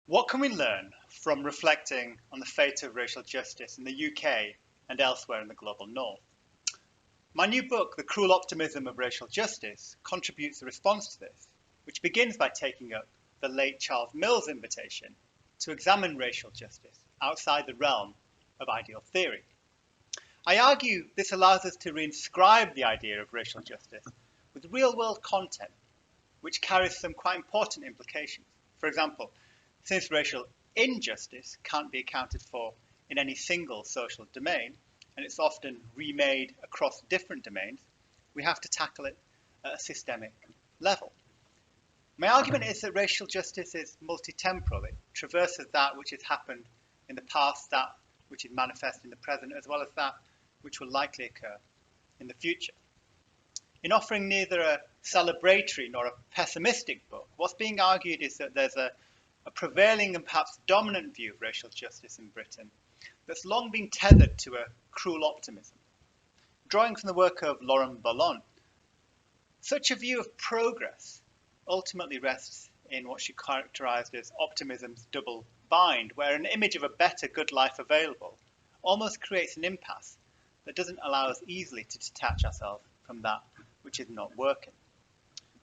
What can we learn from reflecting on the fate of racial justice in the UK and elsewhere in the global north? My new book, The Cruel Optimism of Racial Justice, contributes a response to this, which begins by taking up the late Charles Mill's invitation to examine racial justice outside the realm of ideal theory. I argue this allows us to reinscribe the idea of racial justice with real-world content, which carries some quite important implications. For example, since racial injustice can't be accounted for in any single social domain, and it's often remade across different domains, we have to tackle it at a systemic level. My argument is that racial justice is multi-temporal. It traverses that which has happened in the past, that which is manifest in the present, as well as that which will likely occur in the future. In offering neither a celebratory nor a pessimistic book, what's being argued is that there's a prevailing and perhaps dominant view of racial justice in Britain that's long been tethered to a cruel optimism. Drawing from the work of Laurent Ballon, such a view of progress ultimately rests in what she characterized as optimism's double bind, where an image of a better good life available almost creates an impasse that doesn't allow us easily to detach ourselves from that which is not working.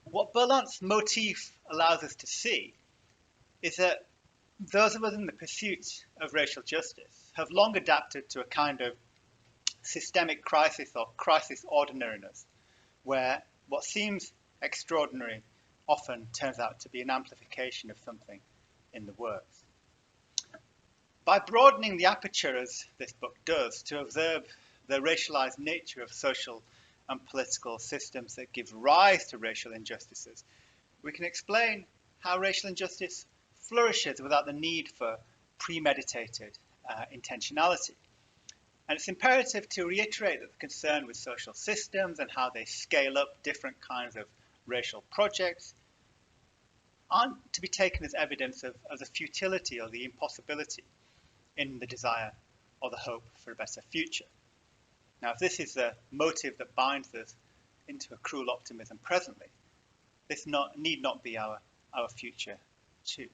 What Ballon's motif allows us to see is that those of us in the pursuit of racial justice have long adapted to a kind of systemic crisis or crisis ordinariness, where what seems extraordinary often turns out to be an amplification of something in the works. By broadening the aperture, as this book does, to observe the racialized nature of social and political systems that give rise to racial injustices, we can explain how racial injustice flourishes without the need for premeditated intentionality. And it's imperative to reiterate that the concern with social systems and how they scale up different kinds of racial projects aren't to be taken as evidence of the futility or the impossibility in the desire or the hope for a better future. Now, if this is the motive that binds us into a cruel optimism presently, this need not be our future too.